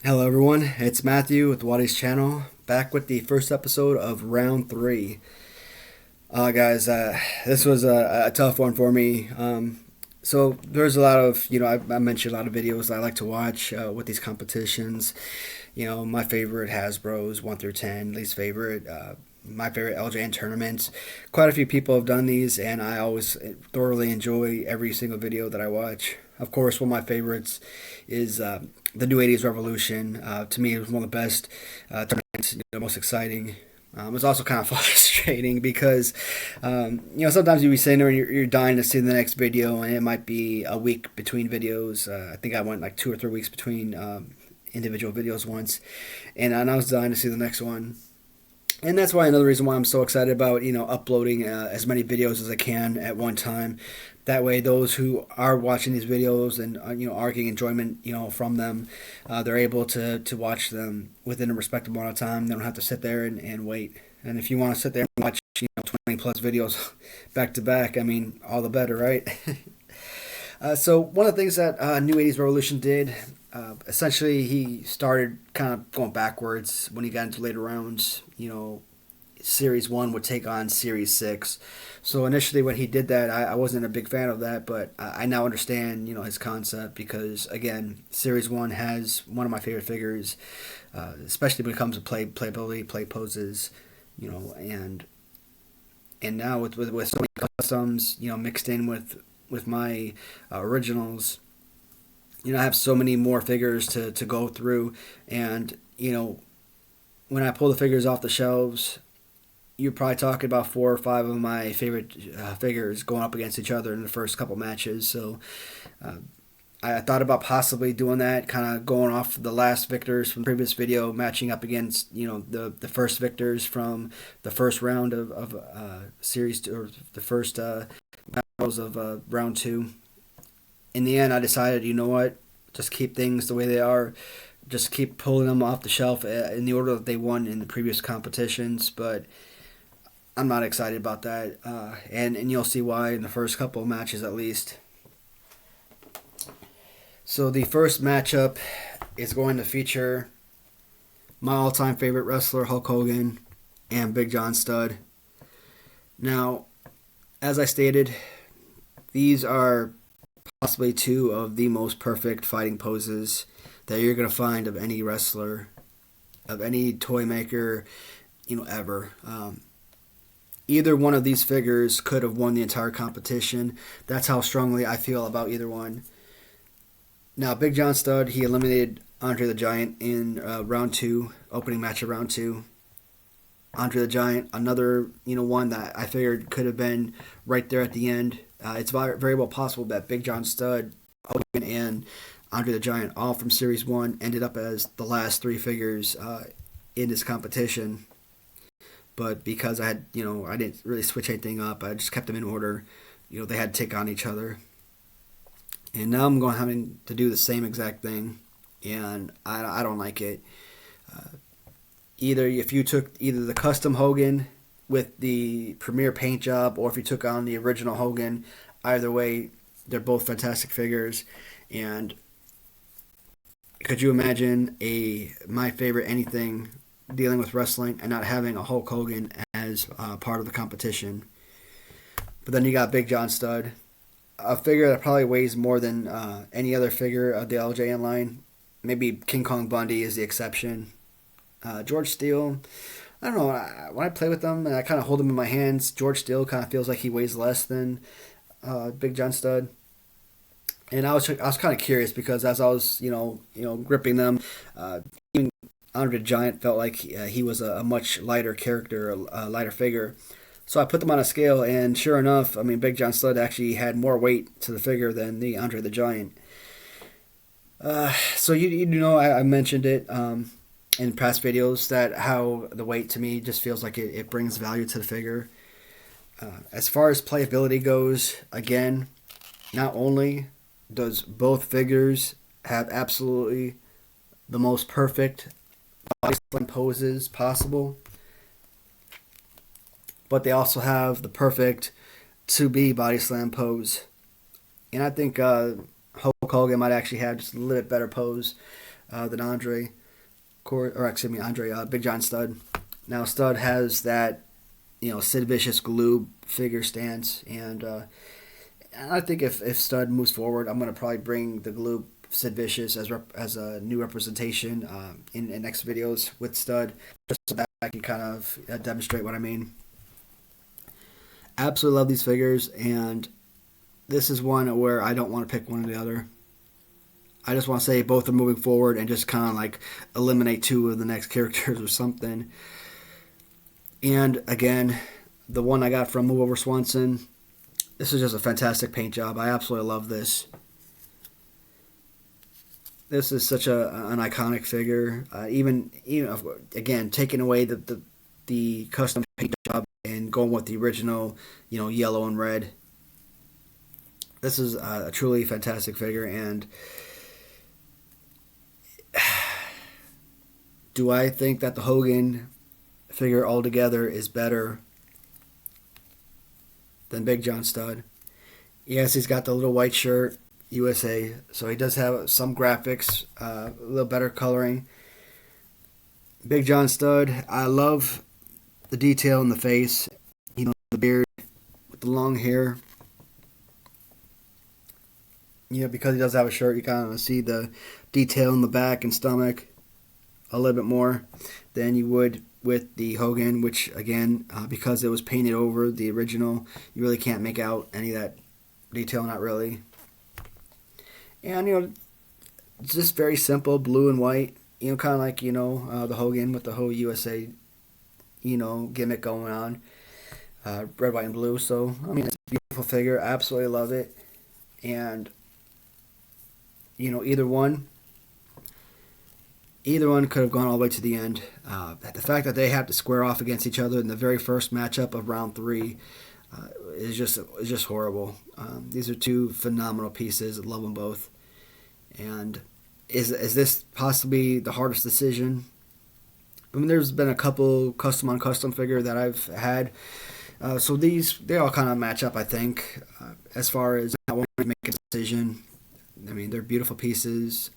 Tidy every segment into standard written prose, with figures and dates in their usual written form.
Hello everyone, it's Matthew with Watty's channel, back with the first episode of round 3. Guys, this was a tough one for me. So there's a lot of, I mentioned a lot of videos I like to watch with these competitions. My favorite Hasbro's 1 through 10, least favorite, my favorite LJN tournaments. Quite a few people have done these, and I always thoroughly enjoy every single video that I watch. Of course, one of my favorites is the New 80s Revolution. To me, it was one of the best tournaments, the most exciting. It's also kind of frustrating because, sometimes you'll be sitting there and you're dying to see the next video, and it might be a week between videos. I think I went like 2 or 3 weeks between individual videos once, and I was dying to see the next one. And that's why another reason why I'm so excited about uploading as many videos as I can at one time. That way, those who are watching these videos and are getting enjoyment from them, they're able to watch them within a respectable amount of time. They don't have to sit there and wait. And if you want to sit there and watch 20 plus videos back to back, I mean, all the better, right? So one of the things that New 80s Revolution did, essentially he started kind of going backwards when he got into later rounds. Series 1 would take on Series 6. So initially when he did that, I wasn't a big fan of that, but I now understand, his concept because, again, Series 1 has one of my favorite figures, especially when it comes to playability, play poses, and now with so many customs, mixed in with my originals, I have so many more figures to go through, and, when I pull the figures off the shelves, you're probably talking about 4 or 5 of my favorite figures going up against each other in the first couple matches. So I thought about possibly doing that, kind of going off the last victors from the previous video, matching up against the first victors from the first round of series 2, or the first battles of round 2. In the end, I decided, you know what, just keep things the way they are. Just keep pulling them off the shelf in the order that they won in the previous competitions, but I'm not excited about that, and you'll see why in the first couple of matches at least. So the first matchup is going to feature my all-time favorite wrestler, Hulk Hogan, and Big John Studd. Now, as I stated, these are possibly 2 of the most perfect fighting poses that you're going to find of any wrestler, of any toy maker, ever. Either one of these figures could have won the entire competition. That's how strongly I feel about either one. Now, Big John Studd, he eliminated Andre the Giant in round 2, opening match of round 2. Andre the Giant, another one that I figured could have been right there at the end. It's very well possible that Big John Studd, Hogan, and Andre the Giant, all from Series 1, ended up as the last 3 figures in this competition. But because I had, I didn't really switch anything up, I just kept them in order. They had to take on each other. And now I'm having to do the same exact thing, and I don't like it. Either if you took either the custom Hogan with the premier paint job, or if you took on the original Hogan, either way, they're both fantastic figures. And could you imagine my favorite anything dealing with wrestling and not having a Hulk Hogan as part of the competition? But then you got Big John Studd, a figure that probably weighs more than any other figure of the LJN line. Maybe King Kong Bundy is the exception. George Steele, I don't know. When I play with them and I kind of hold them in my hands, George Steele kind of feels like he weighs less than Big John Studd. And I was kind of curious because as I was gripping them, even Andre the Giant felt like he was a much lighter character, a lighter figure. So I put them on a scale, and sure enough, I mean, Big John Studd actually had more weight to the figure than the Andre the Giant. So I mentioned it in past videos that how the weight to me just feels like it brings value to the figure. As far as playability goes, again, not only does both figures have absolutely the most perfect body slam poses possible, but they also have the perfect to-be body slam pose. And I think Hulk Hogan might actually have just a little bit better pose than Andre, Big John Studd. Now Studd has that, Sid Vicious glue figure stance, and I think if Studd moves forward, I'm gonna probably bring the glue Sid Vicious as a new representation in next videos with Studd, just so that I can kind of demonstrate what I mean. Absolutely love these figures, and this is one where I don't want to pick one or the other. I just want to say both are moving forward and just kind of like eliminate two of the next characters or something. And again, the one I got from Move Over Swanson, this is just a fantastic paint job. I absolutely love this. This is such an iconic figure. Even again, taking away the custom paint job and going with the original, yellow and red. This is a truly fantastic figure, and do I think that the Hogan figure altogether is better than Big John Studd? Yes, he's got the little white shirt, USA, so he does have some graphics, a little better coloring. Big John Studd, I love the detail in the face, the beard with the long hair. Because he does have a shirt, you kind of see the detail in the back and stomach a little bit more than you would with the Hogan, which again, because it was painted over the original, you really can't make out any of that detail, not really. And it's just very simple, blue and white, kind of like the Hogan with the whole USA gimmick going on, red, white, and blue. So it's a beautiful figure, absolutely love it. And either one could have gone all the way to the end. The fact that they have to square off against each other in the very first matchup of round 3 is just horrible. These are two phenomenal pieces. I love them both. And is this possibly the hardest decision? There's been a couple custom on custom figure that I've had. So they all kind of match up, I think, as far as not wanting to make a decision. They're beautiful pieces,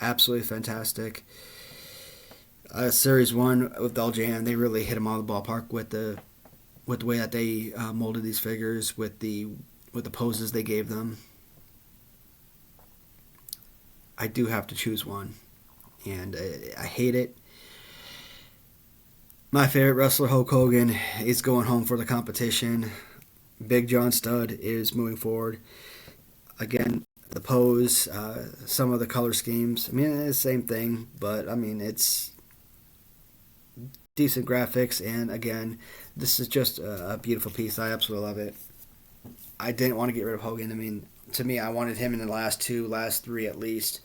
absolutely fantastic. Series 1 with LJN, they really hit them out of the ballpark with the way that they molded these figures, with the poses they gave them. I do have to choose one, and I hate it. My favorite wrestler, Hulk Hogan, is going home for the competition. Big John Studd is moving forward. Again, the pose, some of the color schemes. It's the same thing, but it's decent graphics, and again, this is just a beautiful piece. I absolutely love it. I didn't want to get rid of Hogan. To me, I wanted him in the last 3 at least.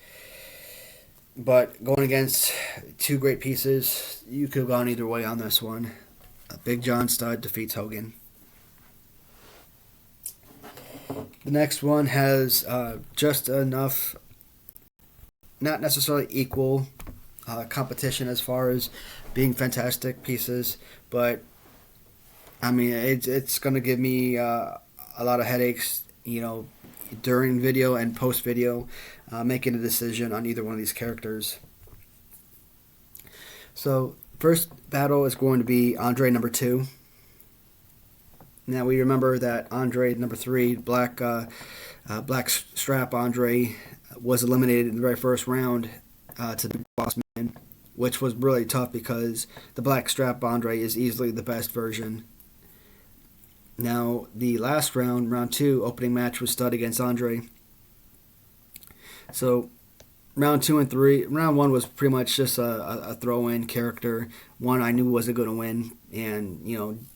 But going against two great pieces, you could have gone either way on this one. Big John Studd defeats Hogan. The next one has just enough, not necessarily equal competition as far as being fantastic pieces, but it's going to give me a lot of headaches, during video and post video, making a decision on either one of these characters. So first battle is going to be Andre number 2. Now we remember that Andre number 3, black strap Andre, was eliminated in the very first round to the Boss Man, which was really tough because the black strap Andre is easily the best version. Now the last round, round 2, opening match was Studd against Andre. So round 2 and 3, round 1 was pretty much just a throw-in character. One I knew wasn't going to win, and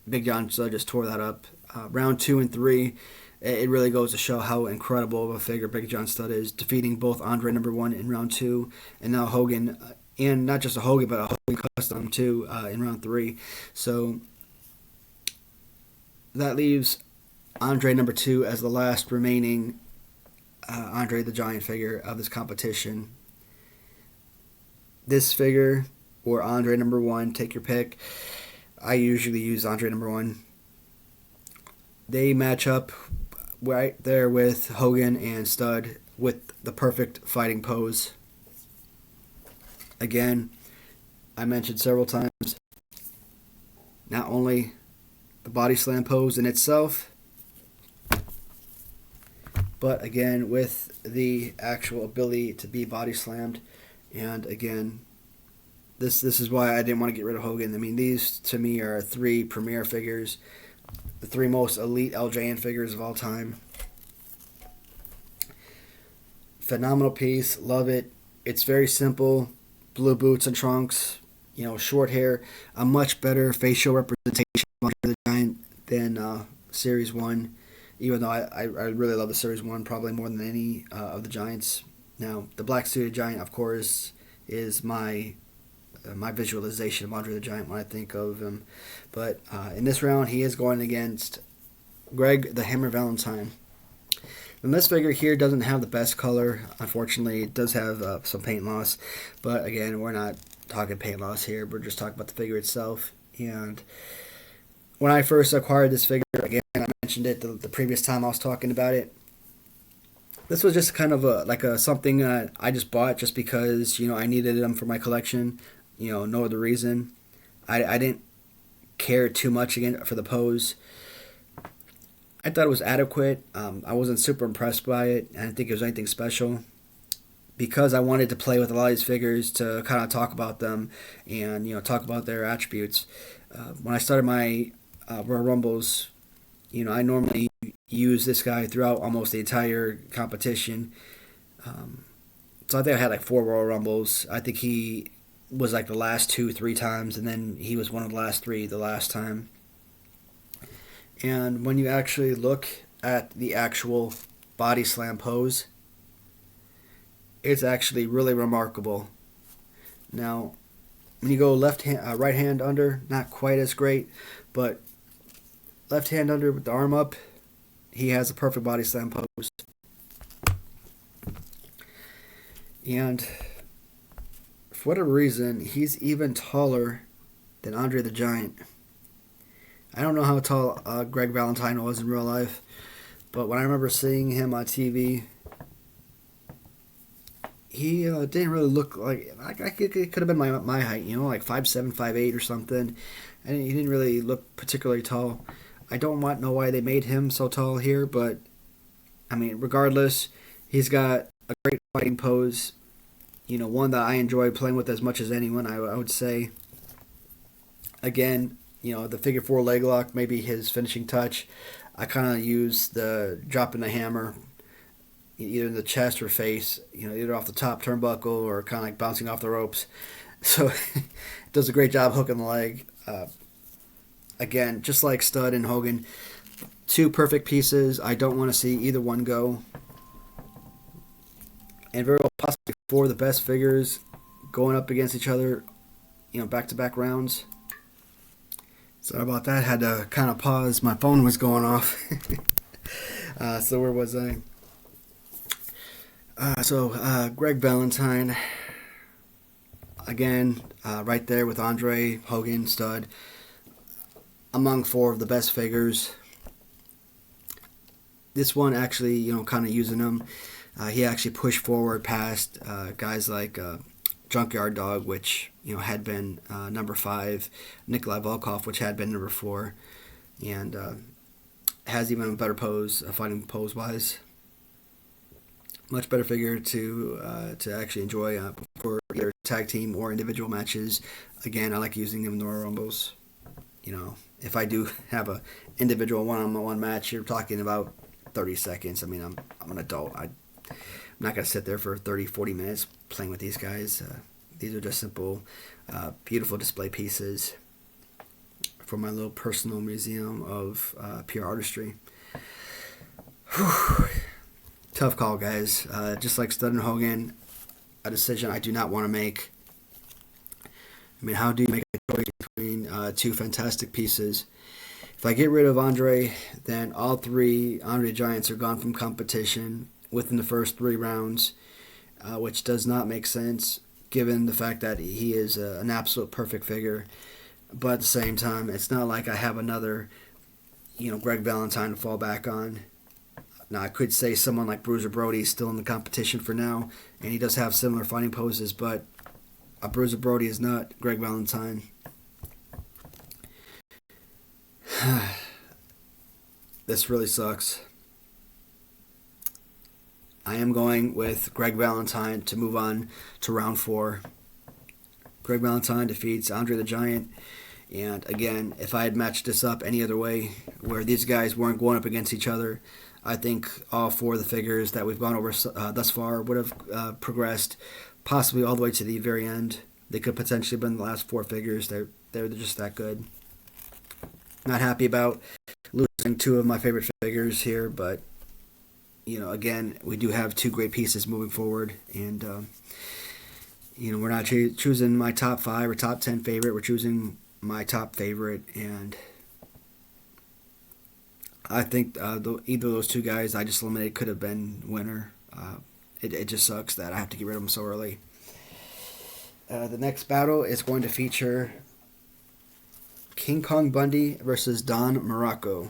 Big John Studd just tore that up. Round 2 and 3, it really goes to show how incredible of a figure Big John Studd is, defeating both Andre number 1 in round 2, and now Hogan, and not just a Hogan, but a Hogan custom too in round 3. So that leaves Andre number 2 as the last remaining Andre the Giant figure of this competition. This figure, or Andre number 1, take your pick. I usually use Andre number 1. They match up right there with Hogan and Studd with the perfect fighting pose. Again, I mentioned several times, not only the body slam pose in itself, but again with the actual ability to be body slammed. And again, this is why I didn't want to get rid of Hogan. I mean, these to me are three premier figures, the three most elite LJN figures of all time. Phenomenal piece, love it. It's very simple, blue boots and trunks, short hair, a much better facial representation of Andre the Giant than Series 1, even though I really love the Series 1 probably more than any of the Giants. Now, the black suited Giant, of course, is my visualization of Andre the Giant when I think of him. But in this round, he is going against Greg the Hammer Valentine. And this figure here doesn't have the best color. Unfortunately, it does have some paint loss. But again, we're not talking paint loss here. We're just talking about the figure itself. And when I first acquired this figure, again, I mentioned it the previous time I was talking about it. This was just kind of something I just bought just because I needed them for my collection. No other reason. I didn't care too much again for the pose. I thought it was adequate. I wasn't super impressed by it. I didn't think it was anything special. Because I wanted to play with a lot of these figures to kind of talk about them and talk about their attributes. When I started my Royal Rumbles, I normally use this guy throughout almost the entire competition. So I think I had like 4 Royal Rumbles. I think he was like the last 2-3 times, and then he was one of the last 3 the last time. And when you actually look at the actual body slam pose, it's actually really remarkable. Now, when you go right hand under, not quite as great, but left hand under with the arm up, he has a perfect body slam pose. And for whatever reason, he's even taller than Andre the Giant. I don't know how tall Greg Valentine was in real life, but when I remember seeing him on TV, he didn't really look like it could have been my height, like 5'7", 5'8", or something. And he didn't really look particularly tall. I don't know why they made him so tall here, but I mean, regardless, he's got a great fighting pose. One that I enjoy playing with as much as anyone, I would say. Again, the figure 4 leg lock, maybe his finishing touch. I kind of use the dropping the hammer, either in the chest or face, either off the top turnbuckle or kind of like bouncing off the ropes. So it does a great job hooking the leg. Again, just like Stud and Hogan, 2 perfect pieces. I don't want to see either one go. And very well possibly 4 of the best figures going up against each other, back-to-back rounds. Sorry about that. Had to kind of pause. My phone was going off. So where was I? Greg Valentine. Again, right there with Andre, Hogan, Stud. Among 4 of the best figures. This one actually, kind of using him. He actually pushed forward past guys like Junkyard Dog, which had been number 5, Nikolai Volkov, which had been number 4, and has even a better pose, fighting pose wise. Much better figure to actually enjoy for either tag team or individual matches. Again, I like using them in the Royal Rumbles. If I do have a individual one-on-one match, you're talking about 30 seconds. I mean, I'm an adult. I'm not going to sit there for 30, 40 minutes playing with these guys. These are just simple, beautiful display pieces for my little personal museum of pure artistry. Whew. Tough call, guys. Just like Stud and Hogan, a decision I do not want to make. I mean, how do you make a choice between 2 fantastic pieces? If I get rid of Andre, then all 3 Andre Giants are gone from competition within the first 3 rounds, which does not make sense given the fact that he is an absolute perfect figure. But at the same time, it's not like I have another, Greg Valentine to fall back on. Now, I could say someone like Bruiser Brody is still in the competition for now, and he does have similar fighting poses, but a Bruiser Brody is not Greg Valentine. This really sucks. I am going with Greg Valentine to move on to round 4. Greg Valentine defeats Andre the Giant. And again, if I had matched this up any other way, where these guys weren't going up against each other, I think all 4 of the figures that we've gone over thus far would have progressed, possibly all the way to the very end. They could potentially have been the last 4 figures. They're just that good. Not happy about losing 2 of my favorite figures here, but again, we do have 2 great pieces moving forward, and we're not choosing my top 5 or top 10 favorite. We're choosing my top favorite, and I think either of those 2 guys I just eliminated could have been winner. It just sucks that I have to get rid of them so early. The next battle is going to feature King Kong Bundy versus Don Morocco.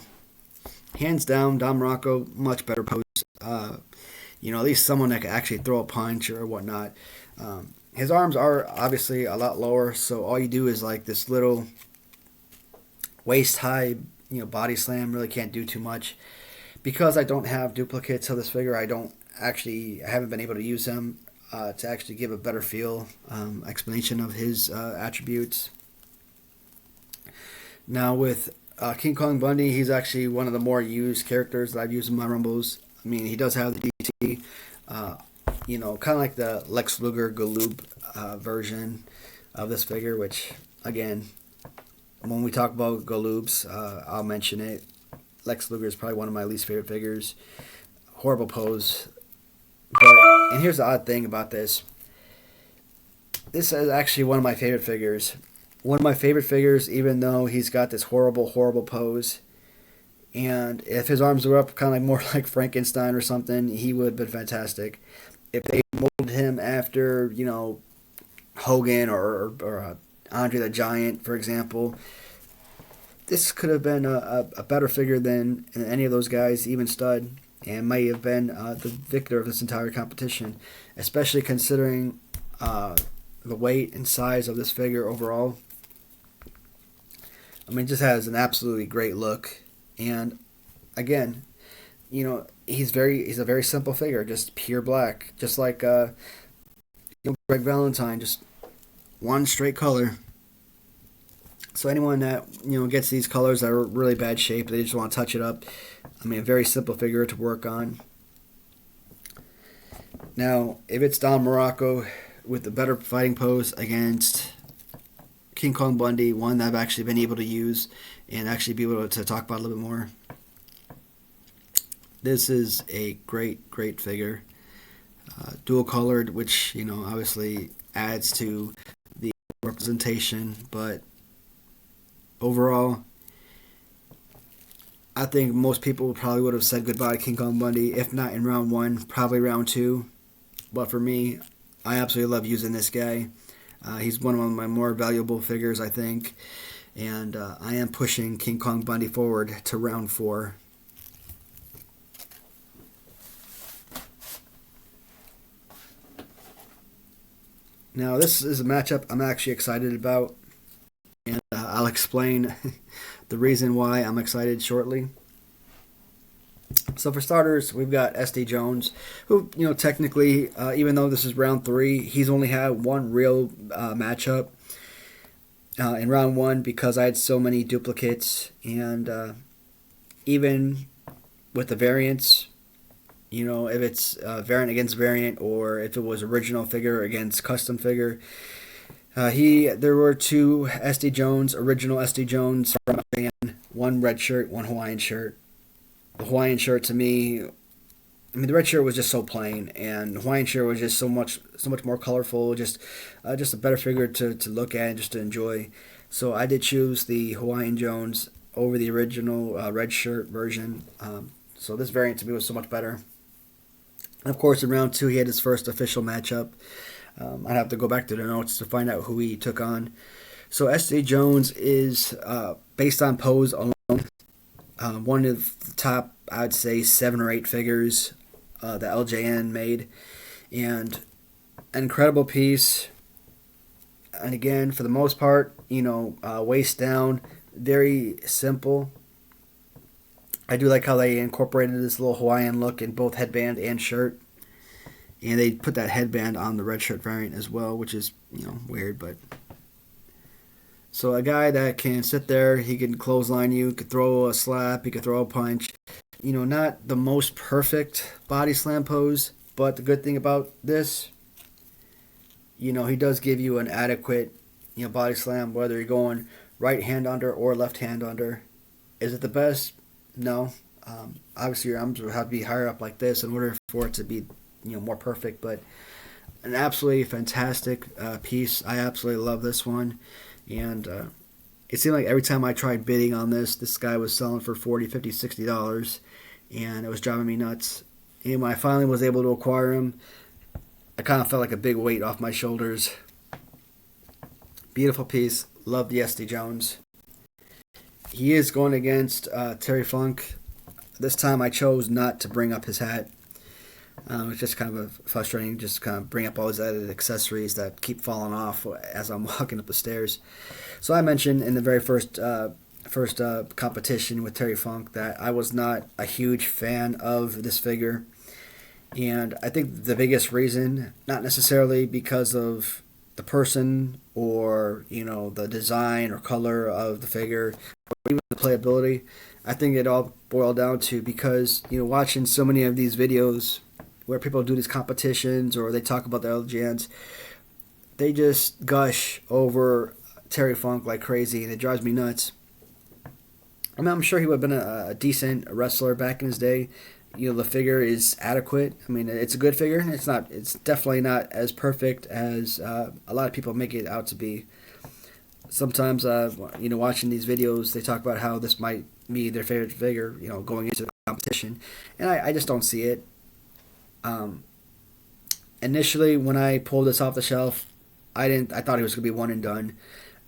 Hands down, Don Morocco, much better pose. At least someone that can actually throw a punch or whatnot. His arms are obviously a lot lower, so all you do is like this little waist-high, body slam. Really can't do too much. Because I don't have duplicates of this figure, I haven't been able to use him to actually give a better feel, explanation of his attributes. Now with King Kong Bundy, he's actually one of the more used characters that I've used in my Rumbles. I mean, he does have the DT, kind of like the Lex Luger Galoob version of this figure, which, again, when we talk about Galoobs, I'll mention it. Lex Luger is probably one of my least favorite figures. Horrible pose. And here's the odd thing about this. This is actually one of my favorite figures. One of my favorite figures, even though he's got this horrible, horrible pose. And if his arms were up kind of more like Frankenstein or something, he would have been fantastic. If they molded him after, Hogan or Andre the Giant, for example, this could have been a better figure than any of those guys, even Stud, and might have been the victor of this entire competition, especially considering the weight and size of this figure overall. I mean, it just has an absolutely great look. And again, he's a very simple figure, just pure black, just like Greg Valentine, just one straight color. So anyone that gets these colors that are really bad shape, they just want to touch it up. I mean, a very simple figure to work on. Now, if it's Don Morocco with a better fighting pose against King Kong Bundy, one that I've actually been able to use and actually be able to talk about a little bit more. This is a great, great figure. Dual colored, which, obviously adds to the representation, but overall, I think most people probably would have said goodbye to King Kong Bundy, if not in round 1, probably round 2. But for me, I absolutely love using this guy. He's one of my more valuable figures, I think. And I am pushing King Kong Bundy forward to round 4. Now, this is a matchup I'm actually excited about. And I'll explain the reason why I'm excited shortly. So for starters, we've got SD Jones, who, technically, even though this is round 3, he's only had one real matchup in round 1 because I had so many duplicates. And even with the variants, if it's variant against variant or if it was original figure against custom figure, there were 2 SD Jones, original SD Jones from LJN, one red shirt, one Hawaiian shirt. The Hawaiian shirt to me, the red shirt was just so plain, and the Hawaiian shirt was just so much more colorful, just a better figure to look at and just to enjoy. So I did choose the Hawaiian Jones over the original red shirt version. So this variant to me was so much better. And of course, in round 2, he had his first official matchup. I'd have to go back to the notes to find out who he took on. So SD Jones is, based on pose alone, one of the top, I'd say, 7 or 8 figures that LJN made. And an incredible piece. And again, for the most part, waist down, very simple. I do like how they incorporated this little Hawaiian look in both headband and shirt. And they put that headband on the red shirt variant as well, which is, weird, but... So a guy that can sit there, he can clothesline you, could throw a slap, he could throw a punch. Not the most perfect body slam pose, but the good thing about this, he does give you an adequate, body slam, whether you're going right hand under or left hand under. Is it the best? No. Obviously, your arms would have to be higher up like this in order for it to be, more perfect. But an absolutely fantastic piece. I absolutely love this one. And it seemed like every time I tried bidding on this guy was selling for $40, $50, $60. And it was driving me nuts. And when I finally was able to acquire him, I kind of felt like a big weight off my shoulders. Beautiful piece. Love the SD Jones. He is going against Terry Funk. This time I chose not to bring up his hat. It's just kind of frustrating, just kind of bring up all these added accessories that keep falling off as I'm walking up the stairs. So I mentioned in the very first competition with Terry Funk that I was not a huge fan of this figure. And I think the biggest reason, not necessarily because of the person or, the design or color of the figure, or even the playability, I think it all boiled down to because, watching so many of these videos where people do these competitions or they talk about the LJNs, they just gush over Terry Funk like crazy, and it drives me nuts. I mean, I'm sure he would have been a decent wrestler back in his day. The figure is adequate. I mean, it's a good figure. It's definitely not as perfect as a lot of people make it out to be. Sometimes, watching these videos, they talk about how this might be their favorite figure, going into the competition. And I just don't see it. Initially, when I pulled this off the shelf, I thought it was going to be one and done.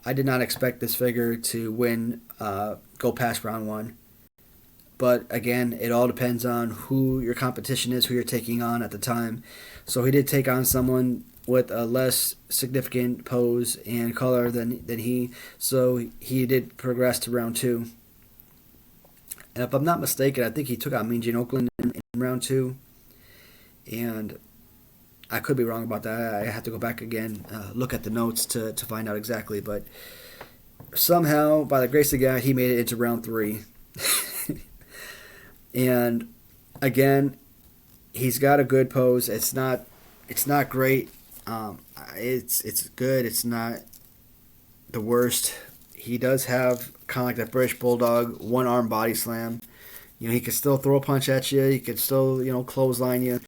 I did not expect this figure to go past round one. But again, it all depends on who your competition is, who you're taking on at the time. So he did take on someone with a less significant pose and color than he. So he did progress to round two. And if I'm not mistaken, I think he took on Mean Gene Oakland in round two. And I could be wrong about that. I have to go back again, look at the notes to find out exactly. But somehow, by the grace of God, he made it into round three. And again, he's got a good pose. It's not great. It's good. It's not the worst. He does have kind of like that British Bulldog one arm body slam. He can still throw a punch at you. He can still clothesline you.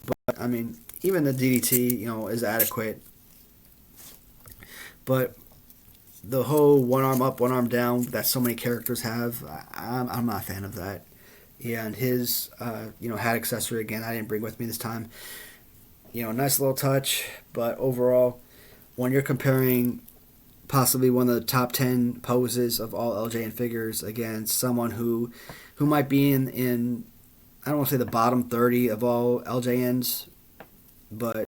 But I mean, even the DDT is adequate. But the whole one arm up, one arm down that so many characters have, I'm not a fan of that. Yeah, and his, hat accessory, again, I didn't bring with me this time. Nice little touch, but overall, when you're comparing possibly one of the top 10 poses of all LJN figures against someone who might be in I don't want to say the bottom 30 of all LJNs, but,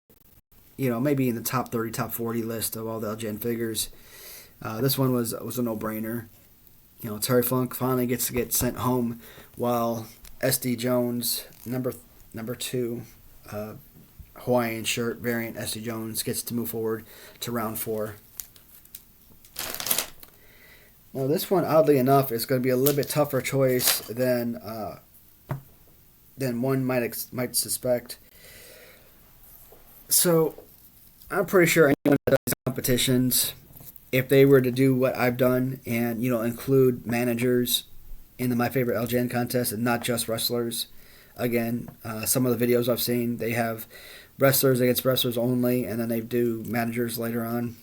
maybe in the top 30, top 40 list of all the LJN figures, this one was a no-brainer. Terry Funk finally gets to get sent home, while SD Jones, number 2, Hawaiian shirt variant SD Jones, gets to move forward to round 4. Now this one, oddly enough, is going to be a little bit tougher choice than one might suspect. So I'm pretty sure anyone that does competitions, if they were to do what I've done and, include managers in the My Favorite LJN contest and not just wrestlers, again, some of the videos I've seen, they have wrestlers against wrestlers only, and then they do managers later on.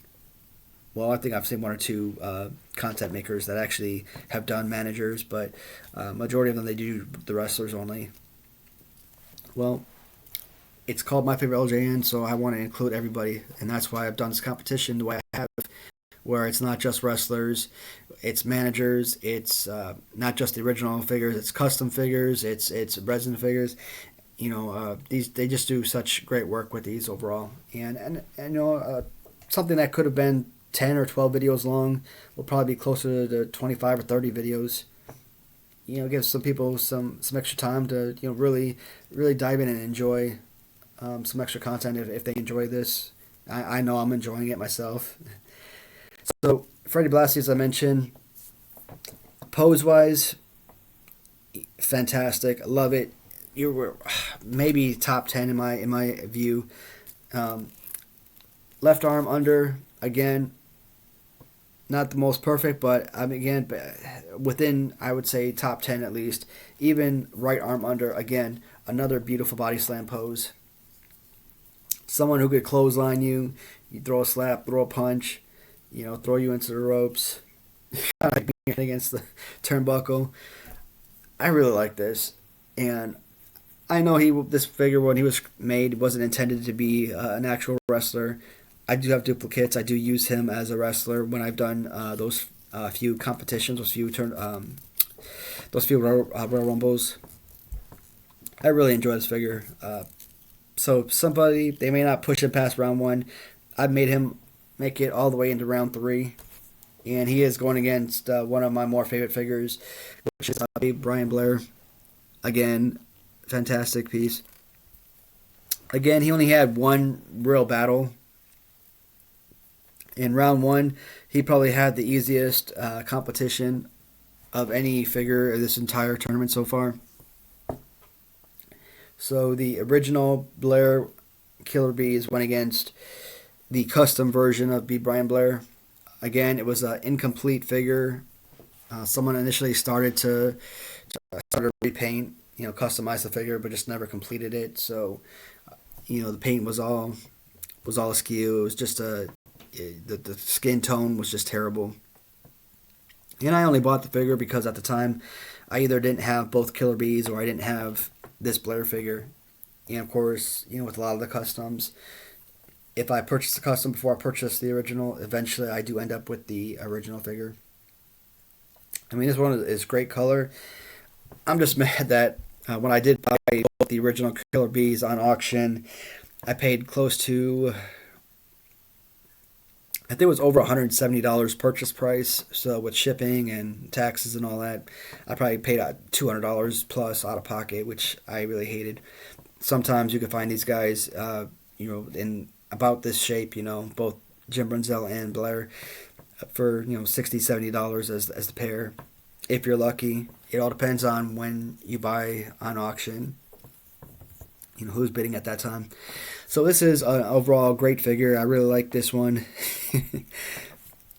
Well, I think I've seen one or two content makers that actually have done managers, but majority of them, they do the wrestlers only. Well, it's called My Favorite LJN, so I want to include everybody, and that's why I've done this competition the way I have, where it's not just wrestlers, it's managers, it's not just the original figures, it's custom figures, it's resin figures. These, they just do such great work with these overall, and something that could have been 10 or 12 videos long. We'll probably be closer to 25 or 30 videos. Give some people some extra time to really dive in and enjoy some extra content if they enjoy this. I know I'm enjoying it myself. So Freddie Blasey, as I mentioned, pose wise, fantastic. Love it. You were maybe top 10 in my view. Left arm under, again, not the most perfect, but again, within, I would say, top 10 at least. Even right arm under, again, another beautiful body slam pose. Someone who could clothesline you, you throw a slap, throw a punch, throw you into the ropes, like being against the turnbuckle. I really like this, and I know this figure when he was made wasn't intended to be an actual wrestler. I do have duplicates. I do use him as a wrestler when I've done those few competitions, those few Royal Rumbles. I really enjoy this figure. So somebody, they may not push him past round 1. I've made him make it all the way into round 3, and he is going against one of my more favorite figures, which is Brian Blair. Again, fantastic piece. Again, he only had one real battle. In round 1, he probably had the easiest competition of any figure of this entire tournament so far. So the original Blair Killer Bees went against the custom version of B. Brian Blair. Again, it was an incomplete figure. Someone initially started to repaint, customize the figure, but just never completed it. So, the paint was all askew. It was just the skin tone was just terrible. And I only bought the figure because at the time I either didn't have both Killer Bees or I didn't have this Blair figure. And of course, with a lot of the customs, if I purchase the custom before I purchase the original, eventually I do end up with the original figure. I mean, this one is great color. I'm just mad that when I did buy both the original Killer Bees on auction, I paid close to, I think it was over $170 purchase price. So with shipping and taxes and all that, I probably paid $200 plus out of pocket, which I really hated. Sometimes you can find these guys, in about this shape, both Jim Brunzell and Blair for, $60, $70 as the pair, if you're lucky. It all depends on when you buy on auction, who's bidding at that time. So this is an overall great figure. I really like this one.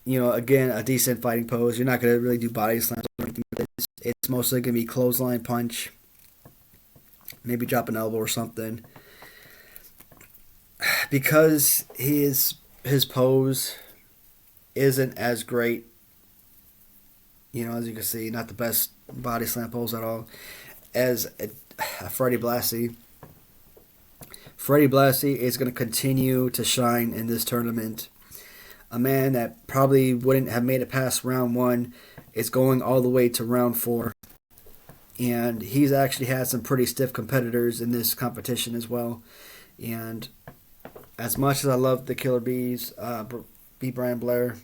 Again, a decent fighting pose. You're not going to really do body slams or anything with this. It's mostly going to be clothesline punch, maybe drop an elbow or something. Because his pose isn't as great, as you can see, not the best body slam pose at all, as Freddie Blasey. Freddie Blasey is going to continue to shine in this tournament. A man that probably wouldn't have made it past round 1 is going all the way to round 4. And he's actually had some pretty stiff competitors in this competition as well. And as much as I love the Killer Bees, B. Brian Blair,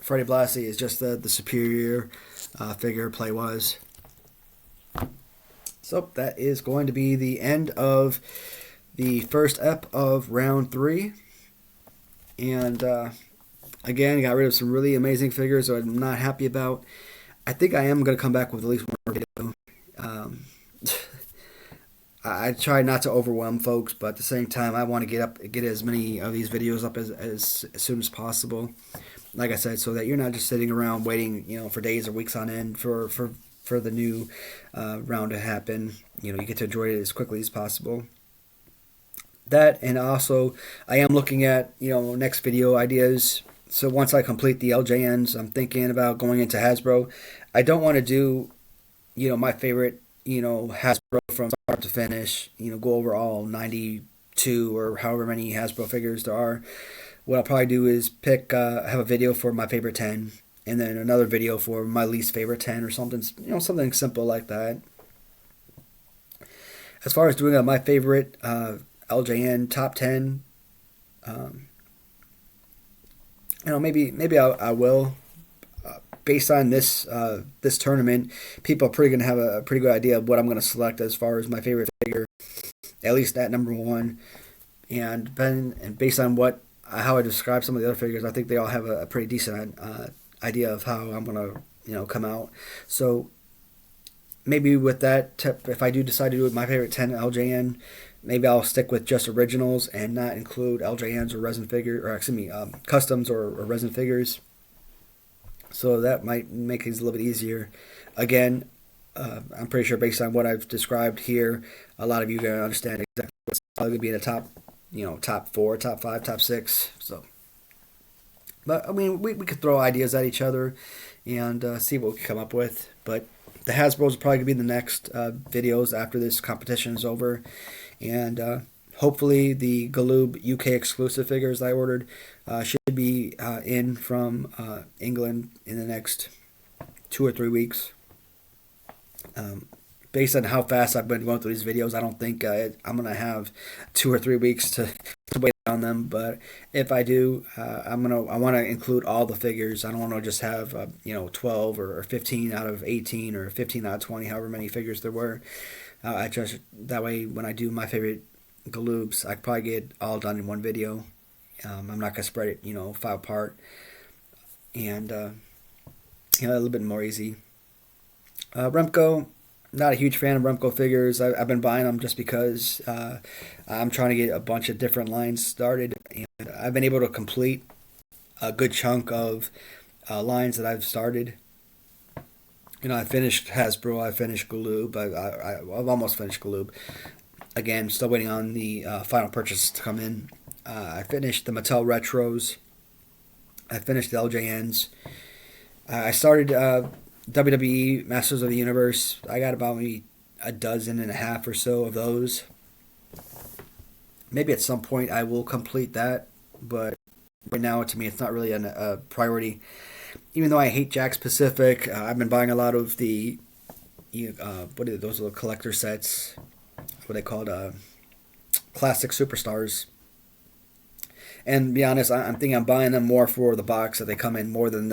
Freddie Blasey is just the superior figure play-wise. So that is going to be the end of the first ep of round 3. And again, got rid of some really amazing figures that I'm not happy about. I think I am going to come back with at least one more video. I try not to overwhelm folks, but at the same time, I want to get as many of these videos up as soon as possible. Like I said, so that you're not just sitting around waiting, for days or weeks on end for the new round to happen. You get to enjoy it as quickly as possible. That, and also I am looking at next video ideas. So once I complete the LJNs, I'm thinking about going into Hasbro. I don't want to do my favorite Hasbro from start to finish. Go over all 92 or however many Hasbro figures there are. What I'll probably do is have a video for my favorite 10, and then another video for my least favorite 10 or something, something simple like that. As far as doing my favorite LJN top 10, maybe I will. Based on this tournament, people are pretty gonna have a pretty good idea of what I'm gonna select as far as my favorite figure, at least at number one. And based on what how I describe some of the other figures, I think they all have a pretty decent idea of how I'm gonna come out. So maybe with that, if I do decide to do it, my favorite 10 LJN, maybe I'll stick with just originals and not include LJNs or resin figure, or excuse me, customs or resin figures. So that might make things a little bit easier. Again, I'm pretty sure based on what I've described here, a lot of you are going to understand exactly what's probably going to be in the top, top four, top five, top six. So, but I mean, we could throw ideas at each other and see what we can come up with. But the Hasbro's are probably going to be the next videos after this competition is over. And hopefully the Galoob UK exclusive figures I ordered should be in from England in the next 2 or 3 weeks. Based on how fast I've been going through these videos, I don't think I'm going to have 2 or 3 weeks to wait on them. But if I do, I want to include all the figures. I don't want to just have 12 or 15 out of 18 or 15 out of 20, however many figures there were. I just that way when I do my favorite Galoobs, I probably get all done in one video. I'm not gonna spread it, 5 apart, and a little bit more easy. Remco, not a huge fan of Remco figures. I've been buying them just because I'm trying to get a bunch of different lines started, and I've been able to complete a good chunk of lines that I've started. I finished Hasbro, I finished Galoob, I've almost finished Galoob. Again, still waiting on the final purchase to come in. I finished the Mattel Retros. I finished the LJNs. I started WWE Masters of the Universe. I got about maybe a dozen and a half or so of those. Maybe at some point I will complete that, but right now to me it's not really a priority. Even though I hate Jakks Pacific, I've been buying a lot of the what are those little collector sets? What are they called? Classic Superstars. And to be honest, I'm thinking I'm buying them more for the box that they come in more than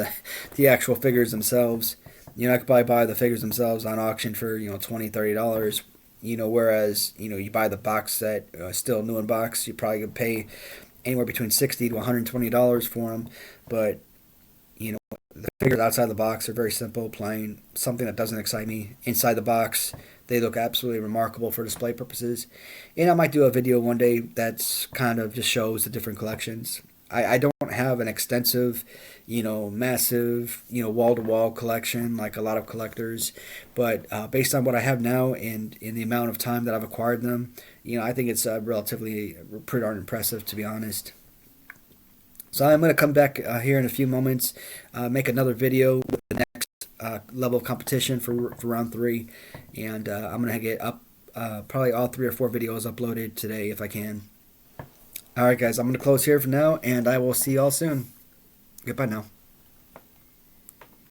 the actual figures themselves. I could probably buy the figures themselves on auction for $20-$30. Whereas you buy the box set, still new in box, you probably could pay anywhere between $60 to $120 for them. But the figures outside the box are very simple, plain, something that doesn't excite me. Inside the box, they look absolutely remarkable for display purposes. And I might do a video one day that's kind of just shows the different collections. I don't have an extensive, massive, wall-to-wall collection like a lot of collectors. But based on what I have now and in the amount of time that I've acquired them, I think it's relatively pretty darn impressive, to be honest. So I'm going to come back here in a few moments, make another video with the next level of competition for round 3, and I'm going to get up probably all 3 or 4 videos uploaded today if I can. Alright guys, I'm going to close here for now, and I will see y'all soon. Goodbye now.